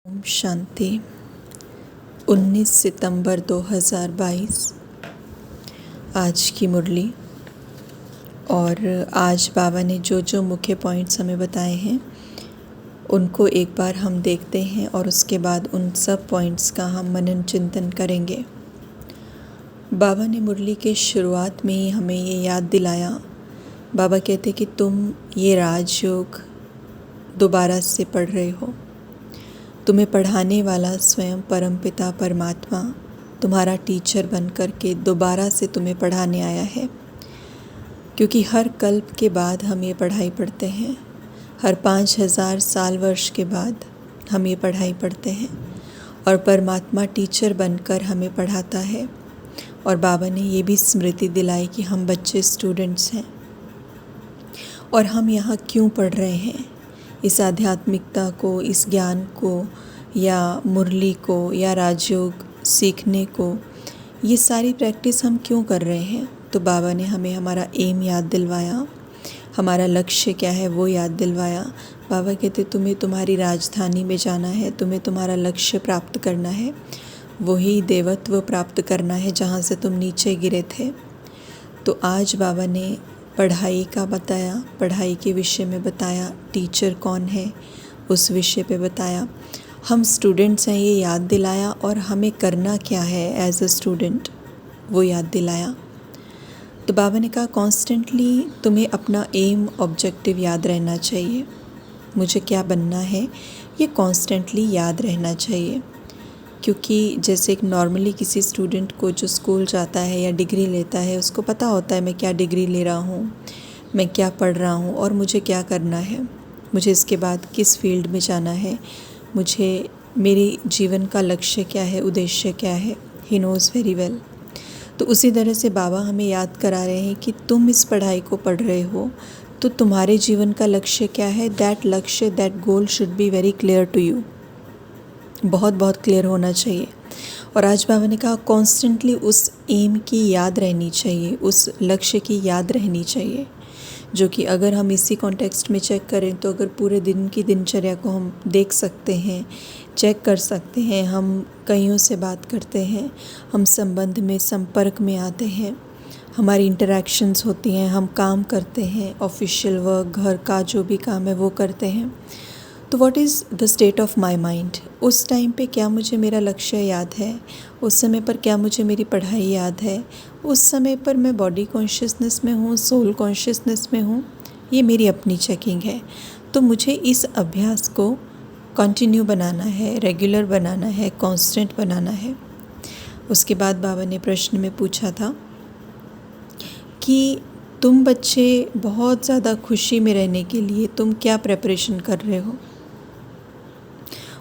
ओम शांति। 19 सितंबर 2022 आज की मुरली। और आज बाबा ने जो जो मुख्य पॉइंट्स हमें बताए हैं उनको एक बार हम देखते हैं और उसके बाद उन सब पॉइंट्स का हम मनन चिंतन करेंगे। बाबा ने मुरली के शुरुआत में ही हमें ये याद दिलाया। बाबा कहते कि तुम ये राजयोग दोबारा से पढ़ रहे हो। तुम्हें पढ़ाने वाला स्वयं परमपिता परमात्मा तुम्हारा टीचर बन कर के दोबारा से तुम्हें पढ़ाने आया है। क्योंकि हर कल्प के बाद हम ये पढ़ाई पढ़ते हैं, हर 5000 साल वर्ष के बाद हम ये पढ़ाई पढ़ते हैं और परमात्मा टीचर बनकर हमें पढ़ाता है। और बाबा ने ये भी स्मृति दिलाई कि हम बच्चे स्टूडेंट्स हैं और हम यहाँ क्यों पढ़ रहे हैं। इस आध्यात्मिकता को, इस ज्ञान को या मुरली को या राजयोग सीखने को, ये सारी प्रैक्टिस हम क्यों कर रहे हैं। तो बाबा ने हमें हमारा एम याद दिलवाया, हमारा लक्ष्य क्या है वो याद दिलवाया। बाबा कहते तुम्हें तुम्हारी राजधानी में जाना है, तुम्हें तुम्हारा लक्ष्य प्राप्त करना है, वही देवत्व प्राप्त करना है जहाँ से तुम नीचे गिरे थे। तो आज बाबा ने पढ़ाई का बताया, पढ़ाई के विषय में बताया, टीचर कौन है उस विषय पे बताया, हम स्टूडेंट्स हैं ये याद दिलाया और हमें करना क्या है एज अ स्टूडेंट वो याद दिलाया। तो बाबा ने कहा कॉन्स्टेंटली तुम्हें अपना एम ऑब्जेक्टिव याद रहना चाहिए। मुझे क्या बनना है ये कॉन्स्टेंटली याद रहना चाहिए। क्योंकि जैसे एक नॉर्मली किसी स्टूडेंट को जो स्कूल जाता है या डिग्री लेता है उसको पता होता है मैं क्या डिग्री ले रहा हूँ, मैं क्या पढ़ रहा हूँ और मुझे क्या करना है, मुझे इसके बाद किस फील्ड में जाना है, मुझे मेरे जीवन का लक्ष्य क्या है, उद्देश्य क्या है। He knows very well. तो उसी तरह से बाबा हमें याद करा रहे हैं कि तुम इस पढ़ाई को पढ़ रहे हो तो तुम्हारे जीवन का लक्ष्य क्या है। दैट लक्ष्य, that goal should be very clear to you. बहुत बहुत क्लियर होना चाहिए। और आज बाबा ने कहा कॉन्स्टेंटली उस एम की याद रहनी चाहिए, उस लक्ष्य की याद रहनी चाहिए। जो कि अगर हम इसी कॉन्टेक्स्ट में चेक करें तो अगर पूरे दिन की दिनचर्या को हम देख सकते हैं, चेक कर सकते हैं, हम कईयों से बात करते हैं, हम संबंध में संपर्क में आते हैं, हमारी इंटरेक्शंस होती हैं, हम काम करते हैं, ऑफिशियल वर्क, घर का जो भी काम है वो करते हैं। तो what is the state of my mind. उस टाइम पे क्या मुझे मेरा लक्ष्य याद है, उस समय पर क्या मुझे मेरी पढ़ाई याद है, उस समय पर मैं बॉडी कॉन्शियसनेस में हूँ, सोल कॉन्शियसनेस में हूँ, ये मेरी अपनी चेकिंग है। तो मुझे इस अभ्यास को कंटिन्यू बनाना है, रेगुलर बनाना है, कांस्टेंट बनाना है। उसके बाद बाबा ने प्रश्न में पूछा था कि तुम बच्चे बहुत ज़्यादा खुशी में रहने के लिए तुम क्या प्रेपरेशन कर रहे हो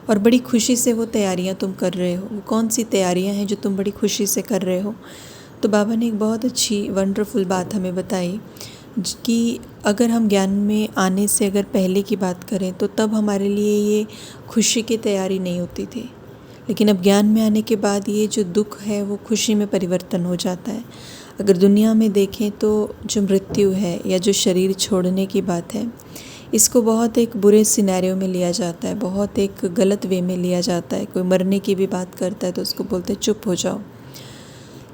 और बड़ी खुशी से वो तैयारियां तुम कर रहे हो। वो कौन सी तैयारियां हैं जो तुम बड़ी खुशी से कर रहे हो। तो बाबा ने एक बहुत अच्छी वंडरफुल बात हमें बताई कि अगर हम ज्ञान में आने से अगर पहले की बात करें तो तब हमारे लिए ये खुशी की तैयारी नहीं होती थी। लेकिन अब ज्ञान में आने के बाद ये जो दुख है वो खुशी में परिवर्तन हो जाता है। अगर दुनिया में देखें तो जो मृत्यु है या जो शरीर छोड़ने की बात है, इसको बहुत एक बुरे सिनेरियो में लिया जाता है, बहुत एक गलत वे में लिया जाता है। कोई मरने की भी बात करता है तो उसको बोलते हैं चुप हो जाओ।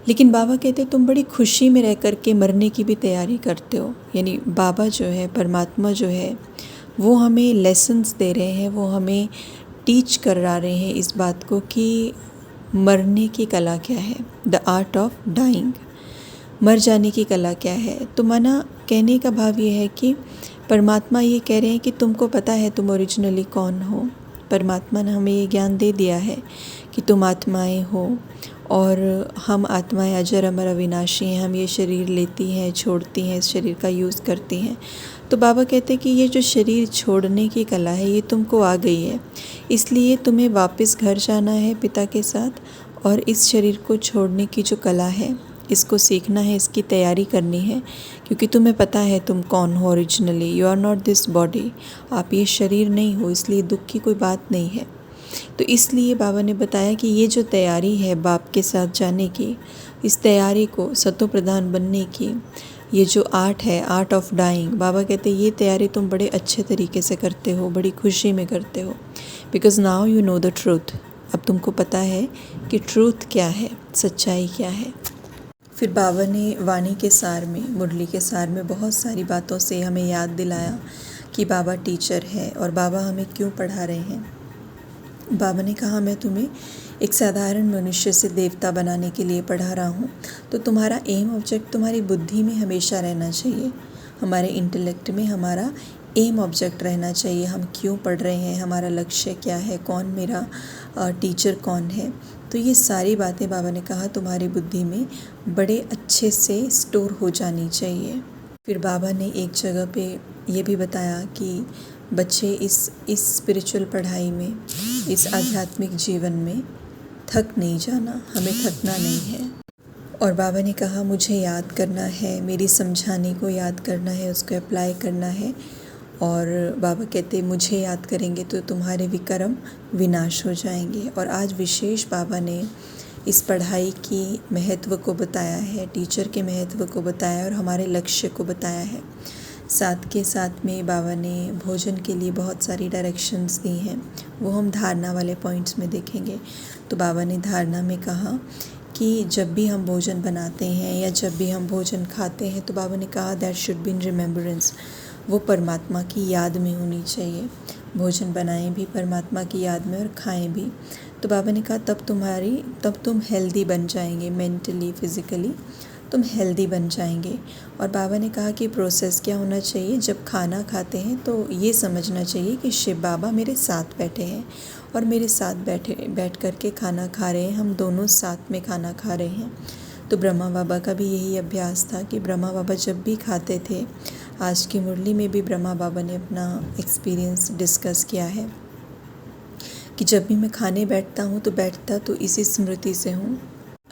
लेकिन बाबा कहते हैं तुम बड़ी खुशी में रह कर के मरने की भी तैयारी करते हो। यानी बाबा जो है, परमात्मा जो है, वो हमें लेसन्स दे रहे हैं, वो हमें टीच करा रहे हैं इस बात को कि मरने की कला क्या है, द आर्ट ऑफ डाइंग। मर जाने की कला क्या है। तो माना कहने का भाव ये है कि परमात्मा ये कह रहे हैं कि तुमको पता है तुम ओरिजिनली कौन हो। परमात्मा ने हमें ये ज्ञान दे दिया है कि तुम आत्माएं हो और हम आत्माएं अजर अमर अविनाशी हैं। हम ये शरीर लेती हैं, छोड़ती हैं, इस शरीर का यूज़ करती हैं। तो बाबा कहते हैं कि ये जो शरीर छोड़ने की कला है ये तुमको आ गई है, इसलिए तुम्हें वापस घर जाना है पिता के साथ और इस शरीर को छोड़ने की जो कला है इसको सीखना है, इसकी तैयारी करनी है। क्योंकि तुम्हें पता है तुम कौन हो originally. You are not this body. आप ये शरीर नहीं हो, इसलिए दुख की कोई बात नहीं है। तो इसलिए बाबा ने बताया कि ये जो तैयारी है बाप के साथ जाने की, इस तैयारी को सतो प्रधान बनने की, ये जो आर्ट है, आर्ट ऑफ डाइंग, बाबा कहते हैं ये तैयारी तुम बड़े अच्छे तरीके से करते हो, बड़ी खुशी में करते हो। Because now you know the truth. अब तुमको पता है कि ट्रूथ क्या है, सच्चाई क्या है। फिर बाबा ने वाणी के सार में, मुरली के सार में बहुत सारी बातों से हमें याद दिलाया कि बाबा टीचर है और बाबा हमें क्यों पढ़ा रहे हैं। बाबा ने कहा मैं तुम्हें एक साधारण मनुष्य से देवता बनाने के लिए पढ़ा रहा हूँ, तो तुम्हारा एम ऑब्जेक्ट तुम्हारी बुद्धि में हमेशा रहना चाहिए, हमारे इंटेलेक्ट में हमारा एम ऑब्जेक्ट रहना चाहिए। हम क्यों पढ़ रहे हैं, हमारा लक्ष्य क्या है, कौन मेरा टीचर कौन है। तो ये सारी बातें बाबा ने कहा तुम्हारी बुद्धि में बड़े अच्छे से स्टोर हो जानी चाहिए। फिर बाबा ने एक जगह पे ये भी बताया कि बच्चे इस स्पिरिचुअल पढ़ाई में, इस आध्यात्मिक जीवन में थक नहीं जाना, हमें थकना नहीं है। और बाबा ने कहा मुझे याद करना है, मेरी समझाने को याद करना है, उसको अप्लाई करना है। और बाबा कहते मुझे याद करेंगे तो तुम्हारे विकर्म विनाश हो जाएंगे। और आज विशेष बाबा ने इस पढ़ाई की महत्व को बताया है, टीचर के महत्व को बताया और हमारे लक्ष्य को बताया है। साथ के साथ में बाबा ने भोजन के लिए बहुत सारी डायरेक्शंस दी हैं, वो हम धारणा वाले पॉइंट्स में देखेंगे। तो बाबा ने धारणा में कहा कि जब भी हम भोजन बनाते हैं या जब भी हम भोजन खाते हैं तो बाबा ने कहा that should be in remembrance, वो परमात्मा की याद में होनी चाहिए। भोजन बनाएं भी परमात्मा की याद में और खाएं भी। तो बाबा ने कहा तब तुम हेल्दी बन जाएंगे, मेंटली फिज़िकली तुम हेल्दी बन जाएंगे। और बाबा ने कहा कि प्रोसेस क्या होना चाहिए, जब खाना खाते हैं तो ये समझना चाहिए कि शिव बाबा मेरे साथ बैठे हैं और मेरे साथ बैठ कर के खाना खा रहे हैं, हम दोनों साथ में खाना खा रहे हैं। तो ब्रह्मा बाबा का भी यही अभ्यास था कि ब्रह्मा बाबा जब भी खाते थे, आज की मुरली में भी ब्रह्मा बाबा ने अपना एक्सपीरियंस डिस्कस किया है कि जब भी मैं खाने बैठता हूँ तो बैठता तो इसी स्मृति से हूँ,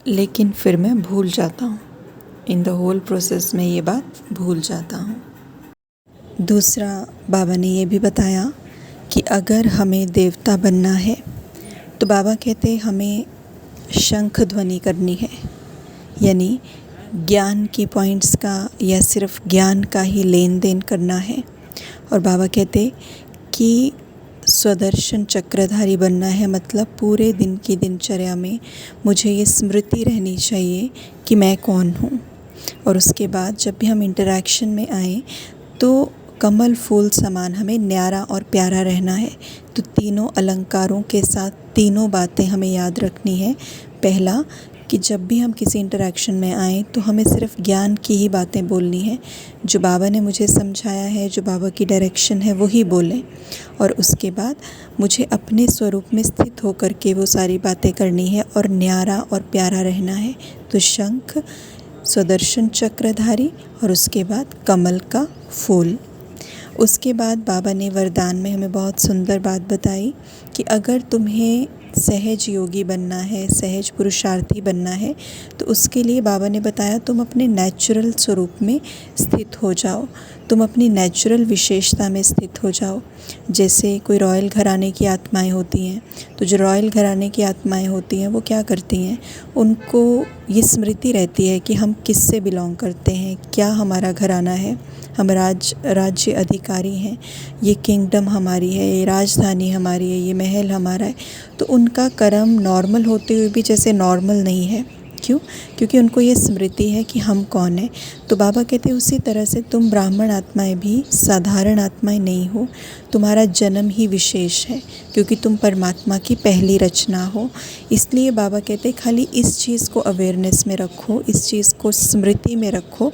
लेकिन फिर मैं भूल जाता हूँ, इन द होल प्रोसेस में ये बात भूल जाता हूँ। दूसरा बाबा ने ये भी बताया कि अगर हमें देवता बनना है तो बाबा कहते हमें शंख ध्वनि करनी है, यानी ज्ञान की पॉइंट्स का या सिर्फ ज्ञान का ही लेन देन करना है। और बाबा कहते कि स्वदर्शन चक्रधारी बनना है, मतलब पूरे दिन की दिनचर्या में मुझे ये स्मृति रहनी चाहिए कि मैं कौन हूँ। और उसके बाद जब भी हम इंटरैक्शन में आए तो कमल फूल समान हमें न्यारा और प्यारा रहना है। तो तीनों अलंकारों के साथ तीनों बातें हमें याद रखनी है। पहला कि जब भी हम किसी इंटरैक्शन में आएँ तो हमें सिर्फ ज्ञान की ही बातें बोलनी है, जो बाबा ने मुझे समझाया है, जो बाबा की डायरेक्शन है वही बोलें। और उसके बाद मुझे अपने स्वरूप में स्थित होकर के वो सारी बातें करनी है और न्यारा और प्यारा रहना है। तो शंख, सुदर्शन चक्रधारी और उसके बाद कमल का फूल। उसके बाद बाबा ने वरदान में हमें बहुत सुंदर बात बताई कि अगर तुम्हें सहज योगी बनना है, सहज पुरुषार्थी बनना है, तो उसके लिए बाबा ने बताया तुम अपने नेचुरल स्वरूप में स्थित हो जाओ, तुम अपनी नेचुरल विशेषता में स्थित हो जाओ। जैसे कोई रॉयल घराने की आत्माएं होती हैं, तो जो रॉयल घराने की आत्माएं होती हैं वो क्या करती हैं, उनको ये स्मृति रहती है कि हम किससे बिलोंग करते हैं, क्या हमारा घराना है, हम राज्य अधिकारी हैं, ये किंगडम हमारी है, ये राजधानी हमारी है, ये महल हमारा है। तो उनका कर्म नॉर्मल होते हुए भी जैसे नॉर्मल नहीं है। क्यों? क्योंकि उनको ये स्मृति है कि हम कौन है। तो बाबा कहते हैं उसी तरह से तुम ब्राह्मण आत्माएं भी साधारण आत्माएं नहीं हो, तुम्हारा जन्म ही विशेष है क्योंकि तुम परमात्मा की पहली रचना हो। इसलिए बाबा कहते हैं खाली इस चीज़ को अवेयरनेस में रखो, इस चीज़ को स्मृति में रखो,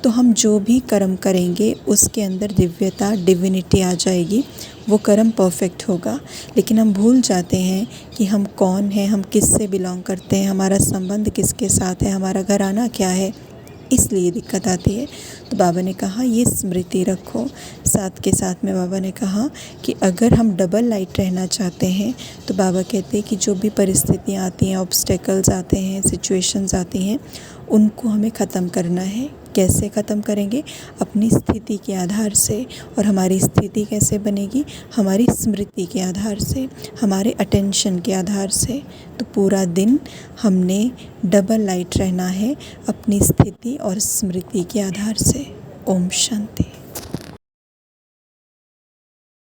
तो हम जो भी कर्म करेंगे उसके अंदर दिव्यता, डिविनिटी आ जाएगी, वो कर्म परफेक्ट होगा। लेकिन हम भूल जाते हैं कि हम कौन हैं, हम किससे बिलोंग करते हैं, हमारा संबंध किसके साथ है, हमारा घराना क्या है, इसलिए दिक्कत आती है। तो बाबा ने कहा ये स्मृति रखो। साथ के साथ में बाबा ने कहा कि अगर हम डबल लाइट रहना चाहते हैं तो बाबा कहते हैं कि जो भी परिस्थितियाँ आती हैं, ऑब्स्टेकल्स आते हैं, सिचुएशंस आती हैं, उनको हमें ख़त्म करना है। कैसे ख़त्म करेंगे? अपनी स्थिति के आधार से। और हमारी स्थिति कैसे बनेगी? हमारी स्मृति के आधार से, हमारे अटेंशन के आधार से। तो पूरा दिन हमने डबल लाइट रहना है अपनी स्थिति और स्मृति के आधार से। ओम शांति।